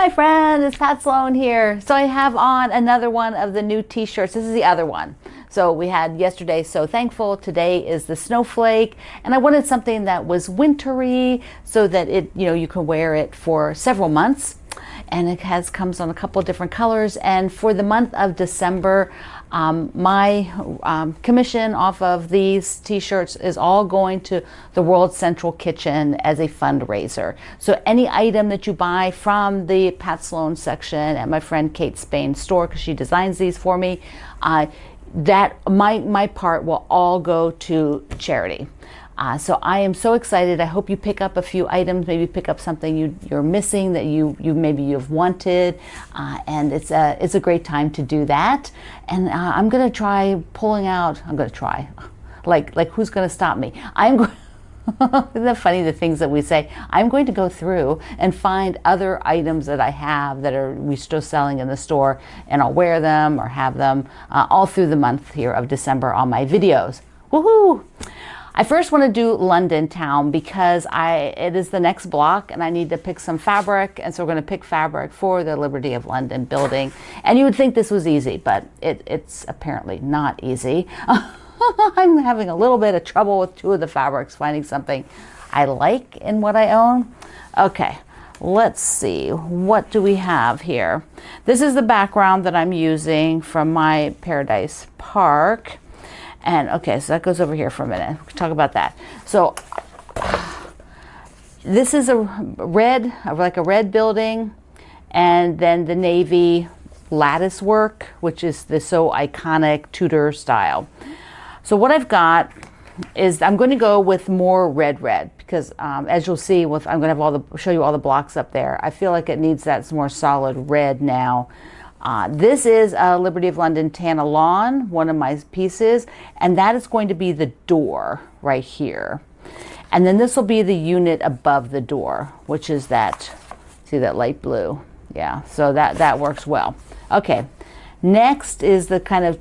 my friend, it's Pat Sloan here. So I have on another one of the new t-shirts. This is the other one. So we had yesterday So Thankful, today is the Snowflake, and I wanted something that was wintry so that you can wear it for several months. And it comes on a couple of different colors. And for the month of December, my commission off of these t-shirts is all going to the World Central Kitchen as a fundraiser. So any item that you buy from the Pat Sloan section at my friend Kate Spain's store, because she designs these for me, that my part will all go to charity. So I am so excited. I hope you pick up a few items, maybe pick up something you're missing that maybe you've wanted, and it's a great time to do that. And I'm gonna try pulling out. I'm gonna try, like who's gonna stop me? Isn't that funny, the things that we say? I'm going to go through and find other items that I have that we're still selling in the store, and I'll wear them or have them all through the month here of December on my videos. Woohoo! I first want to do London Town because it is the next block and I need to pick some fabric, and so we're going to pick fabric for the Liberty of London building. And you would think this was easy, but it's apparently not easy. I'm having a little bit of trouble with two of the fabrics, finding something I like in what I own. Okay, let's see. What do we have here? This is the background that I'm using from my Paradise Park. And okay, so that goes over here for a minute. We can talk about that. So this is like a red building, and then the navy lattice work, which is the so iconic Tudor style. So what I've got is I'm going to go with more red because as you'll see, I'm going to have show you all the blocks up there. I feel like it needs that more solid red now. This is a Liberty of London Tana Lawn, one of my pieces, and that is going to be the door right here. And then this will be the unit above the door, which is see that light blue? Yeah, so that works well. Okay, next is the kind of,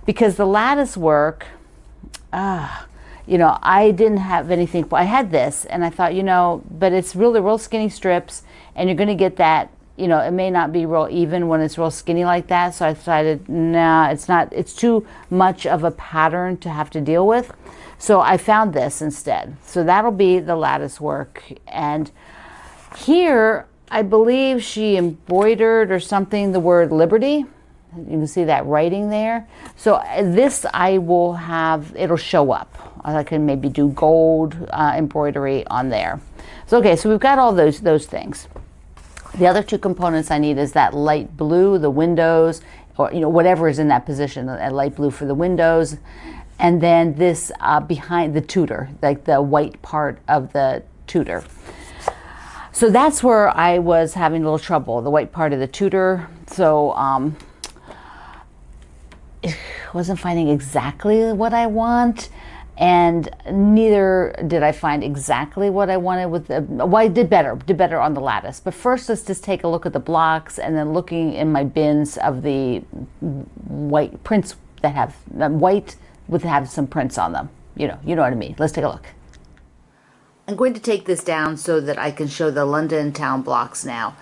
because the lattice work, I didn't have anything. I had this, and I thought, but it's really real skinny strips, and you're going to get that. It may not be real even when it's real skinny like that. So I decided, nah, it's not. It's too much of a pattern to have to deal with. So I found this instead. So that'll be the lattice work. And here, I believe she embroidered or something the word Liberty. You can see that writing there. So this I will have, it'll show up. I can maybe do gold embroidery on there. So okay, so we've got all those things. The other two components I need is that light blue, the windows, or whatever is in that position, a light blue for the windows, and then this behind the Tudor, like the white part of the Tudor. So that's where I was having a little trouble, the white part of the Tudor. So wasn't finding exactly what I want. And neither did I find exactly what I wanted with I did better on the lattice. But first, let's just take a look at the blocks, and then looking in my bins of the white prints that have white have some prints on them. You know what I mean. Let's take a look. I'm going to take this down so that I can show the London Town blocks now.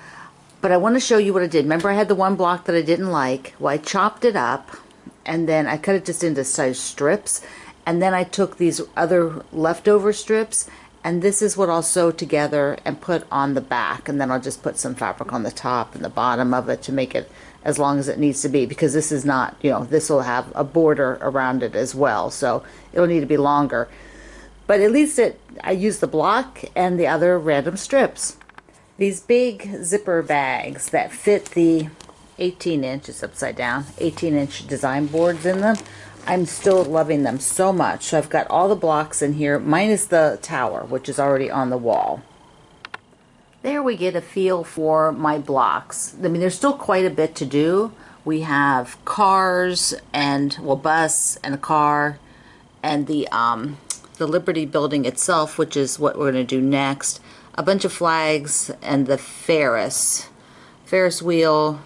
But I want to show you what I did. Remember, I had the one block that I didn't like. Well, I chopped it up, and then I cut it just into size strips. And then I took these other leftover strips, and this is what I'll sew together and put on the back. And then I'll just put some fabric on the top and the bottom of it to make it as long as it needs to be, because this is not, this will have a border around it as well. So it'll need to be longer. But at least I used the block and the other random strips. These big zipper bags that fit the 18-inch, it's upside down, 18-inch design boards in them. I'm still loving them so much. So I've got all the blocks in here, minus the tower, which is already on the wall. There we get a feel for my blocks. I mean, there's still quite a bit to do. We have cars and, bus and a car, and the Liberty building itself, which is what we're going to do next. A bunch of flags and the Ferris wheel,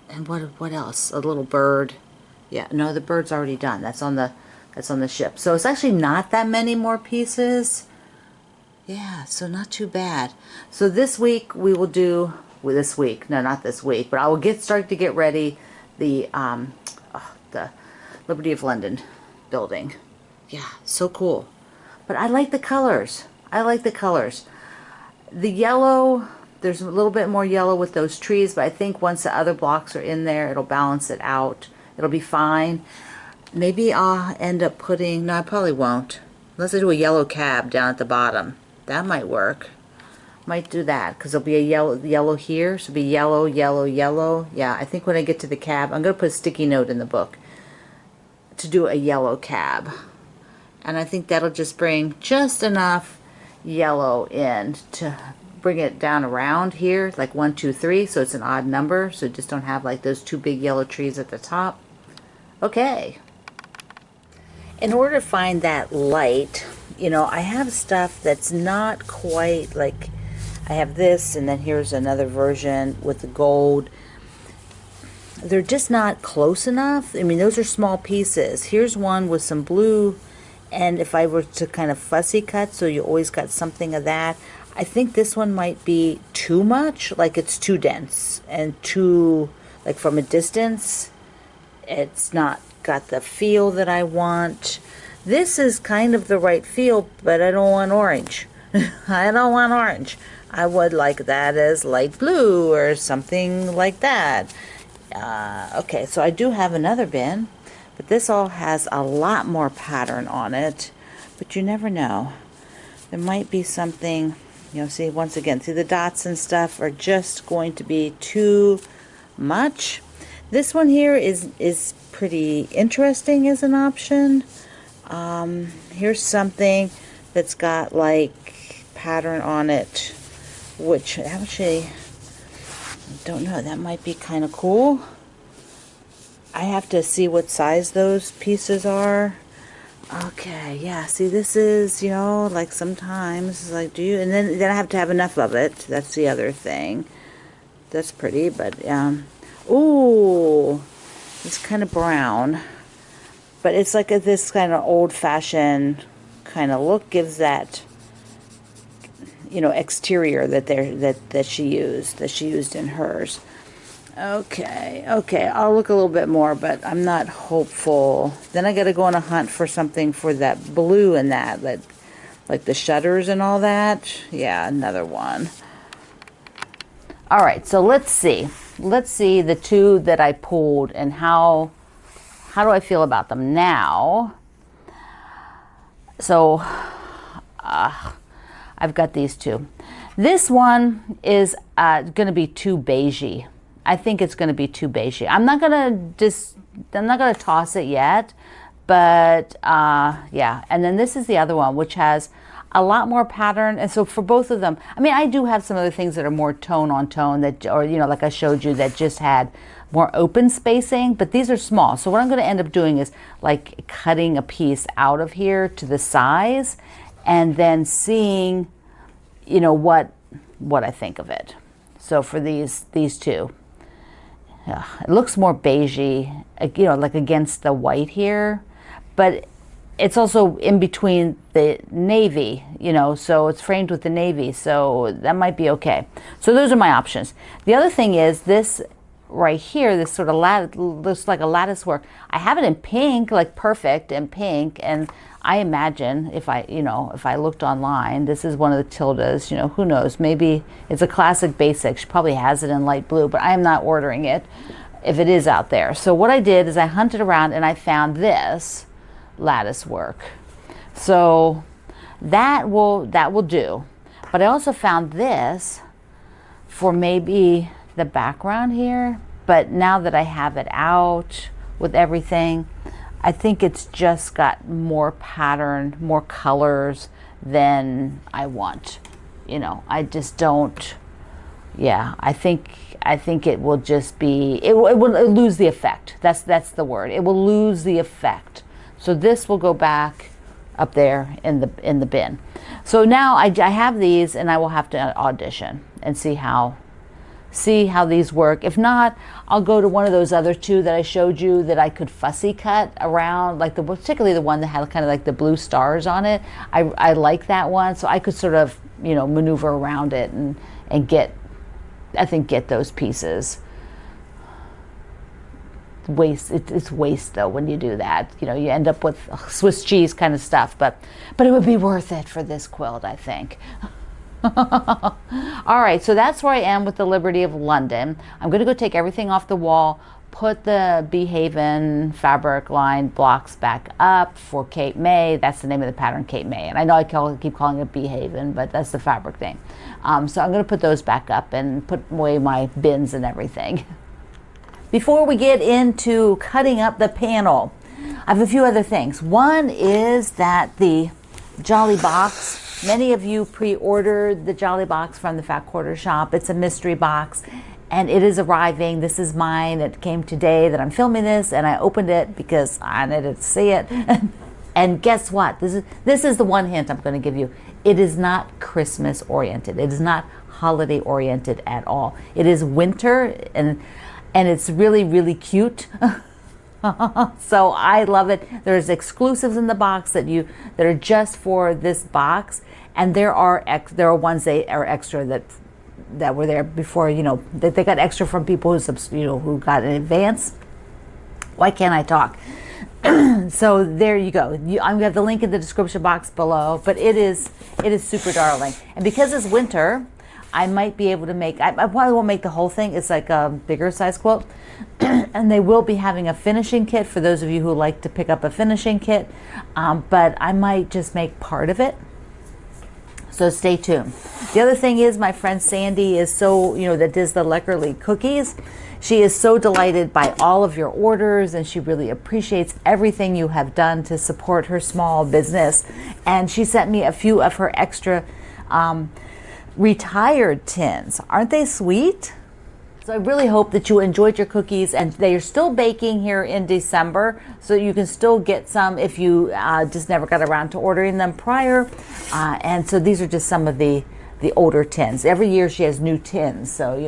and what else? A little bird. Yeah, no, the bird's already done. That's on the ship. So it's actually not that many more pieces. Yeah, so not too bad. So this week we will do, well, this week, no, not this week, but I will start to get ready the Liberty of London building. Yeah, so cool. But I like the colors. I like the colors. The yellow, there's a little bit more yellow with those trees, but I think once the other blocks are in there, it'll balance it out. It'll be fine. Maybe I'll end up putting, no, I probably won't. Unless I do a yellow cab down at the bottom. That might work. Might do that, because there'll be a yellow here. So it'll be yellow, yellow, yellow. Yeah, I think when I get to the cab, I'm going to put a sticky note in the book to do a yellow cab. And I think that'll just bring just enough yellow in to bring it down around here, like 1, 2, 3, so it's an odd number, so just don't have like those 2 big yellow trees at the top. Okay. In order to find that light, you know, I have stuff that's not quite like, I have this, and then here's another version with the gold. They're just not close enough. I mean, those are small pieces. Here's one with some blue, and if I were to kind of fussy cut, so you always got something of that, I think this one might be too much, like it's too dense and too, like from a distance, it's not got the feel that I want. This is kind of the right feel, but I don't want orange. I don't want orange. I would like that as light blue or something like that. Okay, so I do have another bin, but this all has a lot more pattern on it, but you never know. There might be something, you know, see, once again, see the dots and stuff are just going to be too much. This one here is pretty interesting as an option. Here's something that's got like pattern on it, which actually, I don't know, that might be kind of cool. I have to see what size those pieces are. Okay, yeah, see, this is, you know, like sometimes, like, do you, and then I have to have enough of it. That's the other thing. That's pretty, but, ooh, it's kind of brown. But it's like this kind of old-fashioned kind of look, gives that, you know, exterior that she used in hers. Okay, I'll look a little bit more, but I'm not hopeful. Then I got to go on a hunt for something for that blue and that, like the shutters and all that. Yeah, another one. All right, so let's see the 2 that I pulled and how do I feel about them now. So I've got these 2. This one is going to be too beigey. I think it's going to be too beigey. I'm not going to toss it yet, but yeah. And then this is the other one, which has a lot more pattern. And so for both of them, I mean, I do have some other things that are more tone on tone that, or, you know, like I showed you, that just had more open spacing, but these are small. So what I'm going to end up doing is like cutting a piece out of here to the size and then seeing, you know, what I think of it. So for these 2, it looks more beigey, you know, like against the white here, but it's also in between the navy, you know, so it's framed with the navy, so that might be okay. So those are my options. The other thing is this right here, this sort of looks like a lattice work. I have it in pink, like perfect in pink, and I imagine if I looked online, this is one of the Tildas, you know, who knows, maybe it's a classic basic. She probably has it in light blue, but I am not ordering it if it is out there. So what I did is I hunted around and I found this lattice work. So that will do. But I also found this for maybe the background here, but now that I have it out with everything, I think it's just got more pattern, more colors than I want. You know, I just don't, yeah, I think it will just be, it will lose the effect. That's the word. It will lose the effect. So this will go back up there in the bin. So now I have these, and I will have to audition and see how see how these work. If not, I'll go to one of those other two that I showed you that I could fussy cut around, like particularly the one that had kind of like the blue stars on it. I like that one, so I could sort of, you know, maneuver around it and get those pieces. Waste, it's waste though when you do that. You know, you end up with Swiss cheese kind of stuff, but it would be worth it for this quilt, I think. All right, so that's where I am with the Liberty of London. I'm going to go take everything off the wall, put the Bee Haven fabric line blocks back up for Cape May. That's the name of the pattern, Cape May. And I know I keep calling it Bee Haven, but that's the fabric name. So I'm going to put those back up and put away my bins and everything. Before we get into cutting up the panel, I have a few other things. One is that the Jolly Box, many of you pre-ordered the Jolly Box from the Fat Quarter Shop. It's a mystery box and it is arriving. This is mine. It came today that I'm filming this, and I opened it because I needed to see it. And guess what? This is the one hint I'm going to give you. It is not Christmas oriented. It is not holiday oriented at all. It is winter, and it's really, really cute. So I love it. There's exclusives in the box that are just for this box, and there are ones that are extra that were there before. You know, that they got extra from people who got in advance. Why can't I talk? So there you go. I'm gonna have the link in the description box below. But it is super darling, and because it's winter, I might be able to make, I probably won't make the whole thing. It's like a bigger size quilt. And they will be having a finishing kit for those of you who like to pick up a finishing kit. But I might just make part of it. So stay tuned. The other thing is, my friend Sandy is so, that does the Leckerli cookies. She is so delighted by all of your orders, and she really appreciates everything you have done to support her small business. And she sent me a few of her extra retired tins. Aren't they sweet? So I really hope that you enjoyed your cookies, and they are still baking here in December, so you can still get some if you just never got around to ordering them prior. And so these are just some of the older tins. Every year she has new tins, so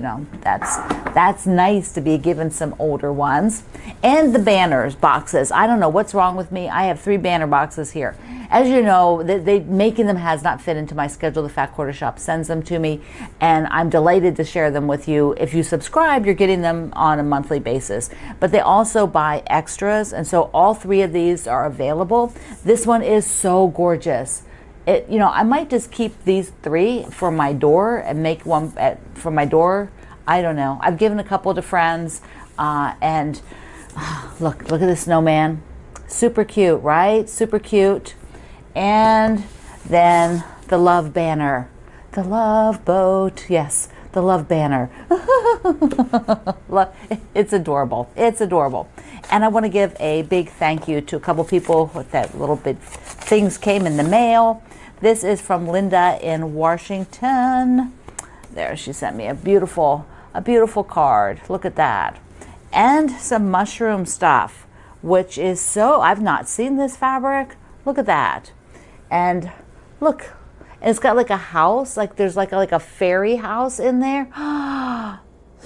that's nice to be given some older ones. And the banners boxes. I don't know what's wrong with me. I have 3 banner boxes here. As you know, making them has not fit into my schedule. The Fat Quarter Shop sends them to me, and I'm delighted to share them with you. If you subscribe, you're getting them on a monthly basis. But they also buy extras, and so all 3 of these are available. This one is so gorgeous. I might just keep these 3 for my door and make one for my door. I don't know. I've given a couple to friends, and look at the snowman. Super cute, right? Super cute. And then the love banner, the love boat. Yes, the love banner. It's adorable. It's adorable. And I want to give a big thank you to a couple people with that little bit things came in the mail. This is from Linda in Washington. There, she sent me a beautiful card. Look at that. And some mushroom stuff, which is I've not seen this fabric. Look at that. And look, and it's got like a house, like there's like a fairy house in there.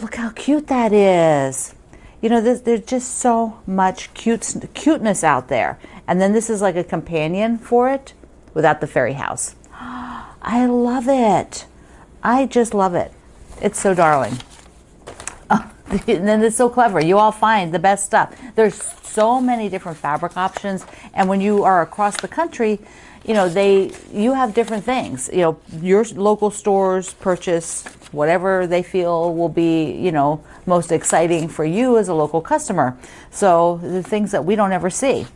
Look how cute that is. There's just so much cuteness out there. And then this is like a companion for it without the fairy house. I love it. I just love it. It's so darling. And then it's so clever. You all find the best stuff. There's so many different fabric options, and when you are across the country, you have different things. Your local stores purchase whatever they feel will be, most exciting for you as a local customer. So the things that we don't ever see.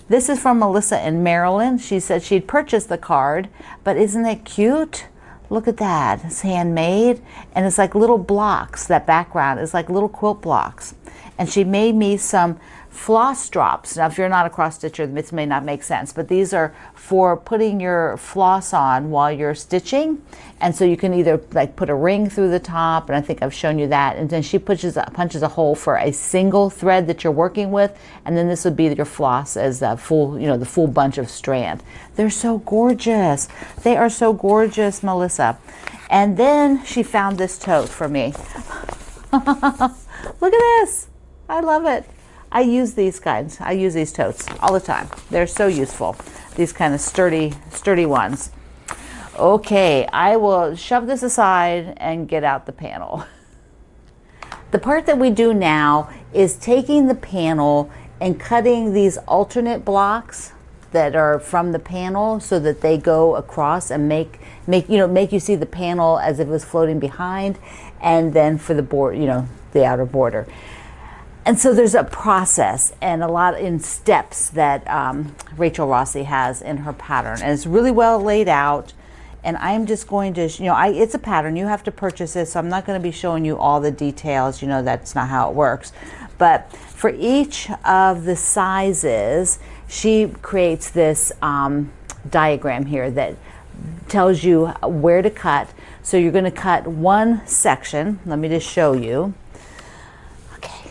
This is from Melissa in Maryland. She said she'd purchased the card, but isn't it cute? Look at that. It's handmade, and it's like little blocks. That background is like little quilt blocks. And she made me some floss drops. Now, if you're not a cross stitcher, this may not make sense, but these are for putting your floss on while you're stitching. And so you can either like put a ring through the top, and I think I've shown you that, and then she punches a hole for a single thread that you're working with, and then this would be your floss as the full, the full bunch of strand. They're so gorgeous. They are so gorgeous, Melissa. And then she found this tote for me. Look at this. I love it. I use these kinds. I use these totes all the time. They're so useful. These kind of sturdy ones. Okay, I will shove this aside and get out the panel. The part that we do now is taking the panel and cutting these alternate blocks that are from the panel so that they go across and make you see the panel as if it was floating behind, and then for the board, the outer border. And so there's a process and a lot in steps that Rachel Rossi has in her pattern, and it's really well laid out. And I'm just going to, it's a pattern. You have to purchase this, so I'm not going to be showing you all the details. That's not how it works. But for each of the sizes, she creates this diagram here that tells you where to cut. So you're going to cut one section. Let me just show you. Okay.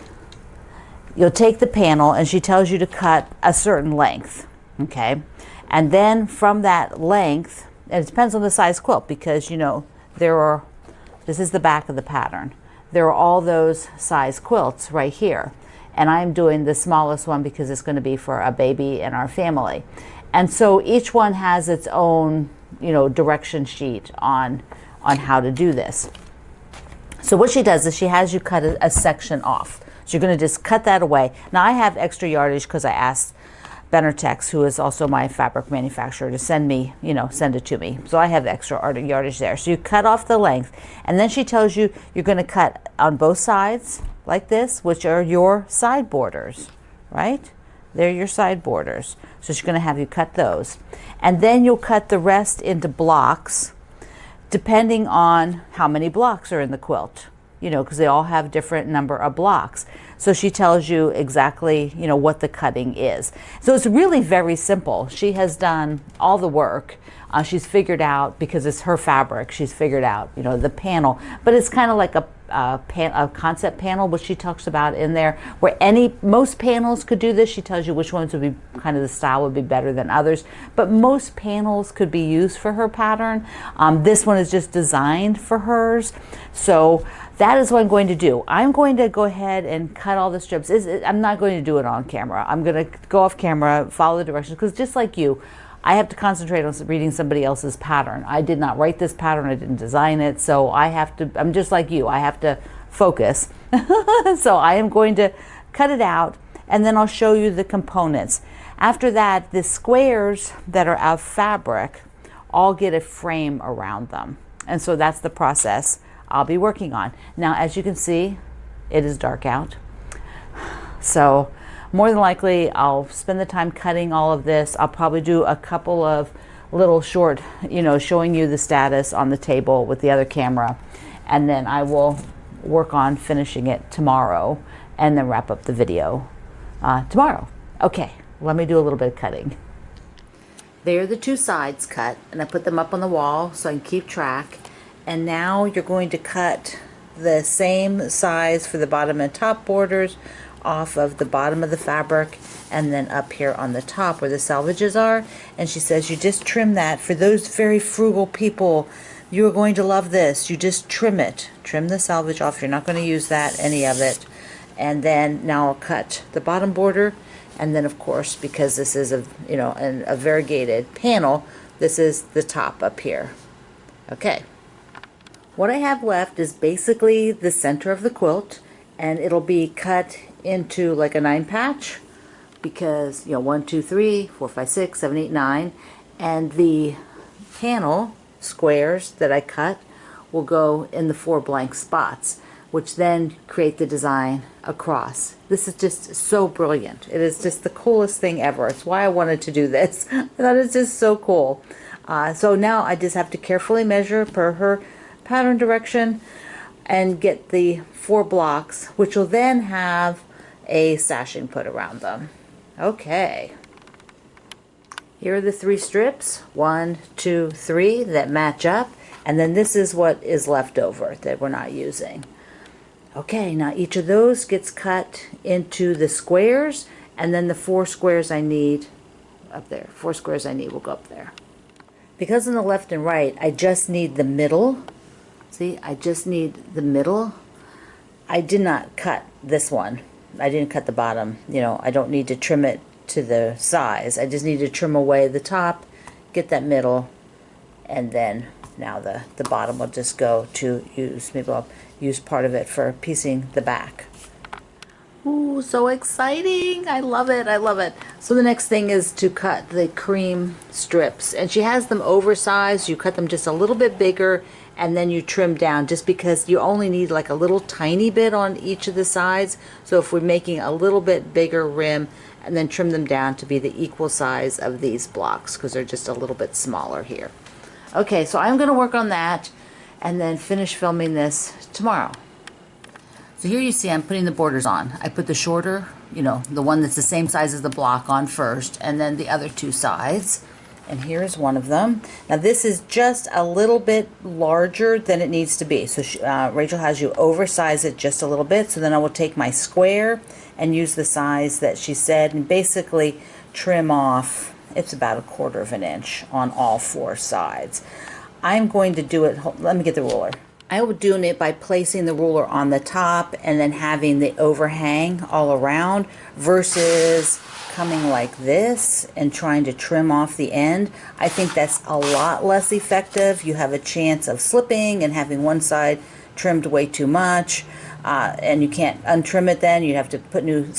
You'll take the panel, and she tells you to cut a certain length. Okay. And then from that length, and it depends on the size quilt, because this is the back of the pattern. There are all those size quilts right here. And I'm doing the smallest one because it's going to be for a baby in our family. And so each one has its own, direction sheet on how to do this. So what she does is she has you cut a section off. So you're going to just cut that away. Now I have extra yardage because I asked Benertex, who is also my fabric manufacturer, to send it to me. So I have extra yardage there. So you cut off the length, and then she tells you you're going to cut on both sides like this, which are your side borders, right? They're your side borders. So she's going to have you cut those. And then you'll cut the rest into blocks, depending on how many blocks are in the quilt, because they all have different number of blocks. So she tells you exactly, what the cutting is. So it's really very simple. She has done all the work. She's figured out, because it's her fabric, she's figured out, the panel. But it's kind of like a concept panel, which she talks about in there, where most panels could do this. She tells you which ones would be kind of the style would be better than others. But most panels could be used for her pattern. This one is just designed for hers. So that is what I'm going to do. I'm going to go ahead and cut all the strips. I'm not going to do it on camera. I'm going to go off camera, follow the directions, because just like you, I have to concentrate on reading somebody else's pattern. I did not write this pattern. I didn't design it. So I'm just like you. I have to focus. So I am going to cut it out, and then I'll show you the components. After that, the squares that are of fabric all get a frame around them. And so that's the process I'll be working on. Now, as you can see, it is dark out. So more than likely, I'll spend the time cutting all of this. I'll probably do a couple of little short, showing you the status on the table with the other camera. And then I will work on finishing it tomorrow and then wrap up the video tomorrow. Okay, let me do a little bit of cutting. There are the two sides cut, and I put them up on the wall so I can keep track. And now you're going to cut the same size for the bottom and top borders off of the bottom of the fabric, and then up here on the top where the selvages are. And she says you just trim that. For those very frugal people, you are going to love this. You just trim it. Trim the selvage off. You're not going to use any of it. And then now I'll cut the bottom border. And then, of course, because this is a variegated panel, this is the top up here. Okay. What I have left is basically the center of the quilt, and it'll be cut into like a 9 patch, because 1, 2, 3, 4, 5, 6, 7, 8, 9, and the panel squares that I cut will go in the 4 blank spots, which then create the design across. This is just so brilliant. It is just the coolest thing ever. It's why I wanted to do this. I thought it's just so cool. So now I just have to carefully measure per her pattern direction and get the 4 blocks, which will then have a sashing put around them. Okay. Here are the 3 strips, 1, 2, 3, that match up. And then this is what is left over that we're not using. Okay, now each of those gets cut into the squares, and then the 4 squares I need up there. 4 squares I need will go up there. Because on the left and right, I just need the middle. See, I just need the middle. I did not cut this one. I didn't cut the bottom. You know, I don't need to trim it to the size. I just need to trim away the top, get that middle, and then now the bottom will just go to use, maybe I'll use part of it for piecing the back. Ooh, so exciting. I love it. I love it. So the next thing is to cut the cream strips. And she has them oversized. You cut them just a little bit bigger, and then you trim down, just because you only need like a little tiny bit on each of the sides. So if we're making a little bit bigger rim, and then trim them down to be the equal size of these blocks, because they're just a little bit smaller here. Okay, so I'm going to work on that and then finish filming this tomorrow. So here you see I'm putting the borders on. I put the shorter, you know, the one that's the same size as the block on first, and then the other 2 sides. And here's one of them. Now this is just a little bit larger than it needs to be. So Rachel has you oversize it just a little bit. So then I will take my square and use the size that she said and basically trim off, it's about 1/4 inch on all 4 sides. I'm going to do it, let me get the ruler. I will be doing it by placing the ruler on the top and then having the overhang all around, versus coming like this and trying to trim off the end. I think that's a lot less effective. You have a chance of slipping and having one side trimmed way too much. And you can't untrim it then. You'd have to put new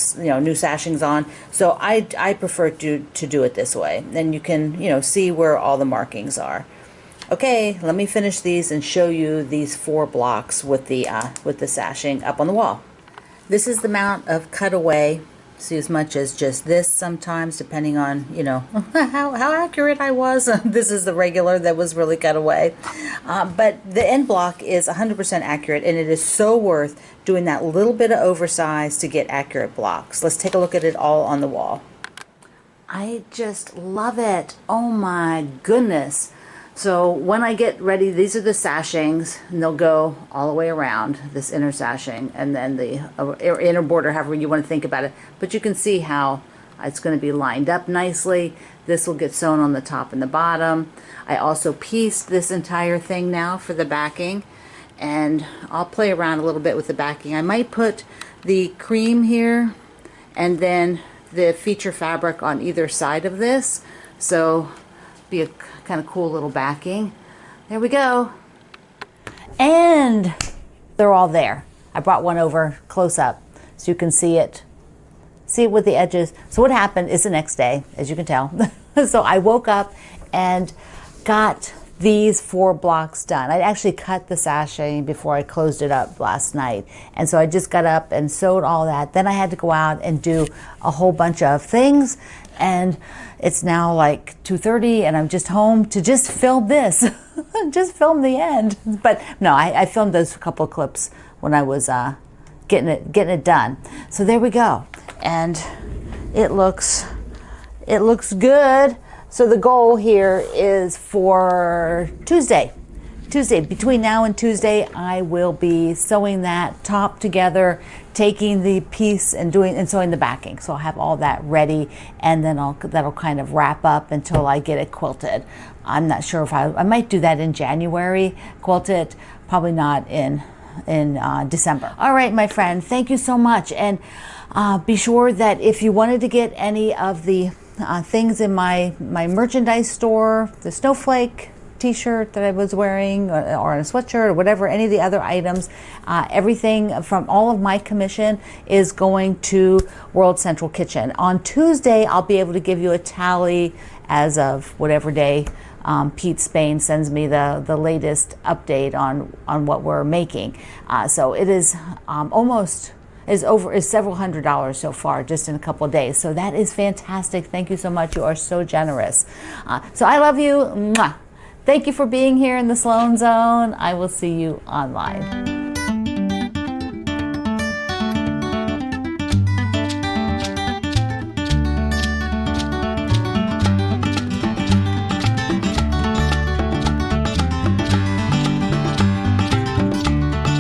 sashings on. So I prefer to do it this way. Then you can, see where all the markings are. Okay, let me finish these and show you these 4 blocks with the sashing up on the wall. This is the amount of cutaway. See, as much as just this sometimes, depending on, how accurate I was. This is the regular that was really cut away. But the end block is 100% accurate, and it is so worth doing that little bit of oversize to get accurate blocks. Let's take a look at it all on the wall. I just love it. Oh my goodness. So when I get ready, these are the sashings, and they'll go all the way around this inner sashing, and then the inner border, however you want to think about it. But you can see how it's going to be lined up nicely. This will get sewn on the top and the bottom. I also pieced this entire thing now for the backing, and I'll play around a little bit with the backing. I might put the cream here and then the feature fabric on either side of this, so be a kind of cool little backing. There we go. And they're all there. I brought one over close up so you can see it with the edges. So what happened is the next day, as you can tell. So I woke up and got these 4 blocks done. I actually cut the sashing before I closed it up last night. And so I just got up and sewed all that. Then I had to go out and do a whole bunch of things. And it's now like 2:30 and I'm just home to just film this. Just film the end. But no, I filmed those couple of clips when I was getting it done. So there we go. And it looks good. So the goal here is for Tuesday. Between now and Tuesday, I will be sewing that top together, taking the piece and sewing the backing. So I'll have all that ready, and then that'll kind of wrap up until I get it quilted. I'm not sure if I might do that in January, quilt it, probably not in December. All right, my friend, thank you so much. And be sure that if you wanted to get any of the things in my merchandise store, the snowflake t-shirt that I was wearing, or a sweatshirt, or whatever, any of the other items, everything from all of my commission is going to World Central Kitchen. On Tuesday, I'll be able to give you a tally as of whatever day Pete Spain sends me the latest update on what we're making. So it is is several $100s so far, just in a couple of days. So that is fantastic. Thank you so much. You are so generous. So I love you. Mwah. Thank you for being here in the Sloan Zone. I will see you online.